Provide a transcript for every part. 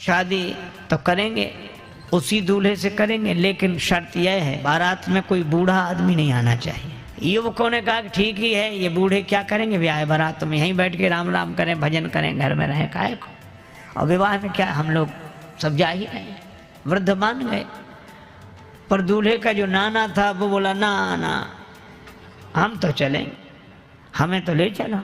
शादी तो करेंगे, उसी दूल्हे से करेंगे, लेकिन शर्त यह है बारात में कोई बूढ़ा आदमी नहीं आना चाहिए। युवकों ने कहा कि ठीक ही है, ये बूढ़े क्या करेंगे ब्याह बारात में, यहीं बैठ के राम राम करें, भजन करें, घर में रहें, काहे को। और विवाह में क्या हम लोग सब जा ही रहे, वृद्ध मान गए। पर दूल्हे का जो नाना था वो बोला ना ना हम तो चलेंगे, हमें तो ले चलो।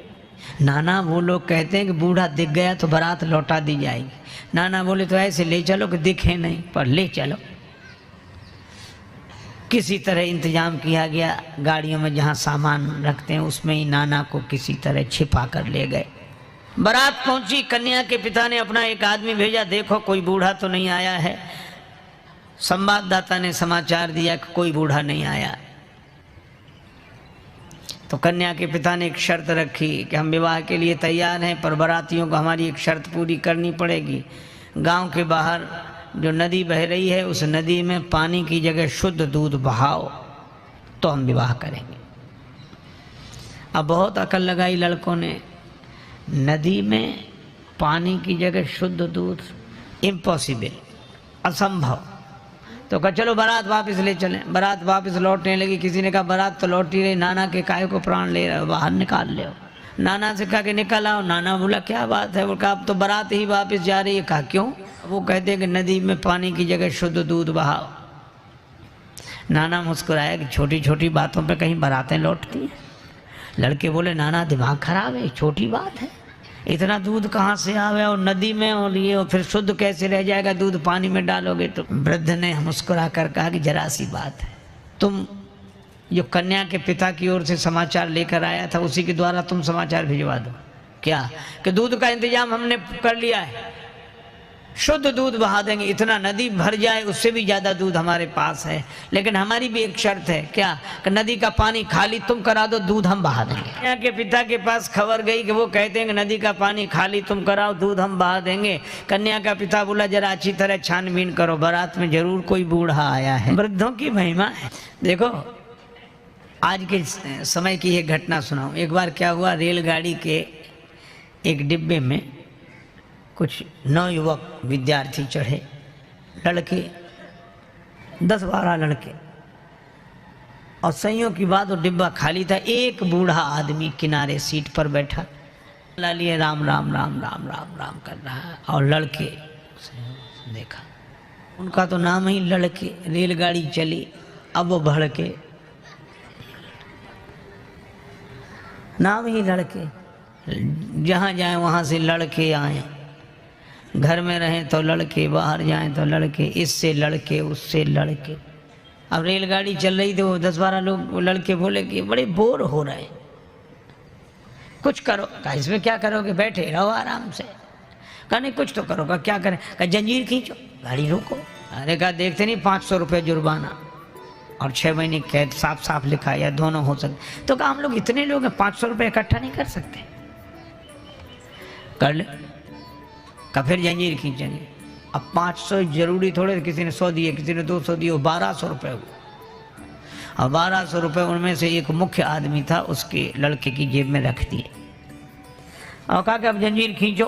नाना वो लोग कहते हैं कि बूढ़ा दिख गया तो बारात लौटा दी जाएगी। नाना बोले तो ऐसे ले चलो कि दिखे नहीं, पर ले चलो। किसी तरह इंतजाम किया गया, गाड़ियों में जहाँ सामान रखते हैं उसमें ही नाना को किसी तरह छिपा कर ले गए। बारात पहुंची, कन्या के पिता ने अपना एक आदमी भेजा, देखो कोई बूढ़ा तो नहीं आया है। संवाददाता ने समाचार दिया कि कोई बूढ़ा नहीं आया। तो कन्या के पिता ने एक शर्त रखी कि हम विवाह के लिए तैयार हैं, पर बारातियों को हमारी एक शर्त पूरी करनी पड़ेगी। गांव के बाहर जो नदी बह रही है उस नदी में पानी की जगह शुद्ध दूध बहाओ तो हम विवाह करेंगे। अब बहुत अकल लगाई लड़कों ने, नदी में पानी की जगह शुद्ध दूध, इम्पॉसिबल, असंभव। तो कहा चलो बारात वापस ले चलें। बारात वापस लौटने लगी। किसी ने कहा बारात तो लौट ही रही, नाना के काहे को प्राण ले रहे हो, बाहर निकाल ले। नाना से कहा कि निकल आओ। नाना बोला क्या बात है, वो कहा अब तो बारात ही वापस जा रही है। कहा क्यों? वो कहते हैं कि नदी में पानी की जगह शुद्ध दूध बहाओ। नाना मुस्कुराया कि छोटी छोटी बातों पे कहीं बारातें लौटती हैं। लड़के बोले नाना दिमाग खराब है, छोटी बात है, इतना दूध कहाँ से आवे और नदी में, और ये और फिर शुद्ध कैसे रह जाएगा, दूध पानी में डालोगे तो। वृद्ध ने मुस्कुरा कर कहा कि जरा सी बात है, तुम जो कन्या के पिता की ओर से समाचार लेकर आया था उसी के द्वारा तुम समाचार भिजवा दो। क्या? कि दूध का इंतजाम हमने कर लिया है, शुद्ध दूध बहा देंगे, इतना नदी भर जाए उससे भी ज़्यादा दूध हमारे पास है, लेकिन हमारी भी एक शर्त है। क्या? कि नदी का पानी खाली तुम करा दो, दूध हम बहा देंगे। कन्या के पिता के पास खबर गई कि वो कहते हैं कि नदी का पानी खाली तुम कराओ, दूध हम बहा देंगे। कन्या का पिता बोला जरा अच्छी तरह छानबीन करो, बारात में जरूर कोई बूढ़ा आया है। वृद्धों की महिमा है। देखो आज के समय की एक घटना सुनाऊं। एक बार क्या हुआ, रेलगाड़ी के एक डिब्बे में कुछ नवयुवक विद्यार्थी चढ़े, लड़के 10-12 लड़के, और संयोग की बात वो डिब्बा खाली था। एक बूढ़ा आदमी किनारे सीट पर बैठा लिए राम राम राम राम राम राम कर रहा है, और लड़के देखा, उनका तो नाम ही लड़के। रेलगाड़ी चली, अब वो भड़के, नाम ही लड़के, जहाँ जाए वहाँ से लड़के आए। घर में रहें तो लड़के, बाहर जाएं तो लड़के, इससे लड़के उससे लड़के। अब रेलगाड़ी चल रही थी, वो 10-12 लोग लड़के बोले कि बड़े बोर हो रहे हैं, कुछ करो। कहा इसमें क्या करोगे, बैठे रहो आराम से। कहा नहीं कुछ तो करो। कहा क्या करें? कहा जंजीर खींचो, गाड़ी रोको। अरे कहा देखते नहीं 500 रुपये जुर्माना और 6 महीने कैद, साफ साफ लिखा, या दोनों हो सकते। तो कहा हम लोग इतने लोग हैं, 500 रुपये इकट्ठा नहीं कर सकते। कर ले। का फिर जंजीर खींचेंगे। अब 500 जरूरी थोड़े, किसी ने 100 दिए, किसी ने 200 दिए, 1200 रुपये हुए। और 1200 रुपये उनमें से एक मुख्य आदमी था, उसके लड़के की जेब में रख दिए और कहा कि अब जंजीर खींचो।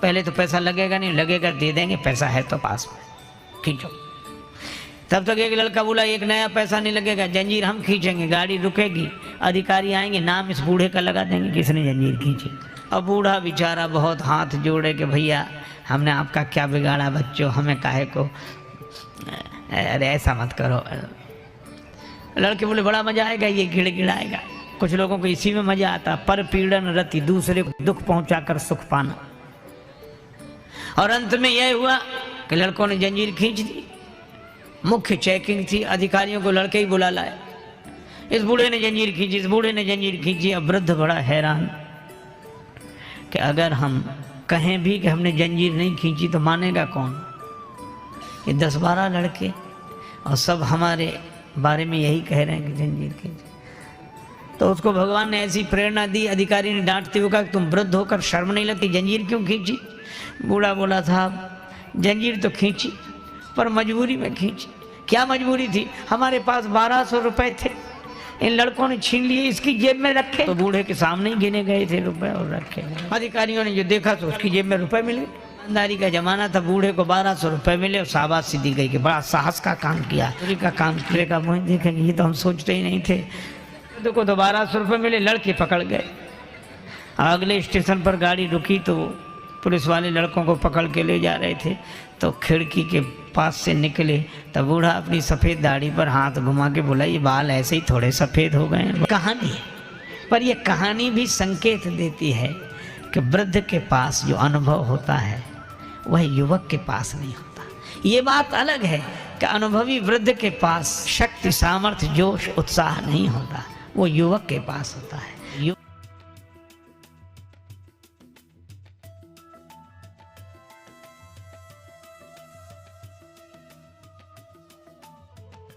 पहले तो पैसा लगेगा नहीं, लगेगा दे देंगे, पैसा है तो पास में, खींचो। तब तक एक लड़का बोला एक नया पैसा नहीं लगेगा, जंजीर हम खींचेंगे, गाड़ी रुकेगी, अधिकारी आएंगे, नाम इस बूढ़े का लगा देंगे किसने जंजीर खींची। अब बूढ़ा बेचारा बहुत हाथ जोड़े कि भैया हमने आपका क्या बिगाड़ा, बच्चों हमें काहे को, अरे ऐसा मत करो। लड़के बोले बड़ा मजा आएगा, ये गिड़गिड़ाएगा। कुछ लोगों को इसी में मजा आता, पर पीड़न रति, दूसरे को दुख पहुंचाकर सुख पाना। और अंत में यह हुआ कि लड़कों ने जंजीर खींच दी। मुख्य चेकिंग थी, अधिकारियों को लड़के ही बुला लाए। इस बूढ़े ने जंजीर खींची, इस बूढ़े ने जंजीर खींची। अब वृद्ध बड़ा हैरान कि अगर हम कहें भी कि हमने जंजीर नहीं खींची तो मानेगा कौन। ये 10-12 लड़के और सब हमारे बारे में यही कह रहे हैं कि जंजीर खींची। तो उसको भगवान ने ऐसी प्रेरणा दी। अधिकारी ने डांटते हुए कहा कि तुम वृद्ध होकर शर्म नहीं लगती, जंजीर क्यों खींची? बूढ़ा बोला साहब जंजीर तो खींची पर मजबूरी में खींची। क्या मजबूरी थी? हमारे पास 1200 रुपये थे, इन लड़कों ने छीन लिए, इसकी जेब में रखे। तो बूढ़े के सामने ही गिने गए थे रुपए और रखे। अधिकारियों ने जो देखा तो उसकी जेब में रुपए मिल गए। ईमानदारी का जमाना था, बूढ़े को 1200 रुपये मिले और शाबाशी दी गई कि बड़ा साहस का काम किया, चोरी का काम किया का मुँह देखेंगे, ये तो हम सोचते ही नहीं थे। देखो तो 1200 रुपये मिले, लड़के पकड़ गए। अगले स्टेशन पर गाड़ी रुकी तो पुलिस वाले लड़कों को पकड़ के ले जा रहे थे, तो खिड़की के पास से निकले तब बूढ़ा अपनी सफ़ेद दाढ़ी पर हाथ घुमा के बोला, ये बाल ऐसे ही थोड़े सफ़ेद हो गए हैं। कहानी है, पर यह कहानी भी संकेत देती है कि वृद्ध के पास जो अनुभव होता है वह युवक के पास नहीं होता। ये बात अलग है कि अनुभवी वृद्ध के पास शक्ति, सामर्थ्य, जोश, उत्साह नहीं होता, वो युवक के पास होता है।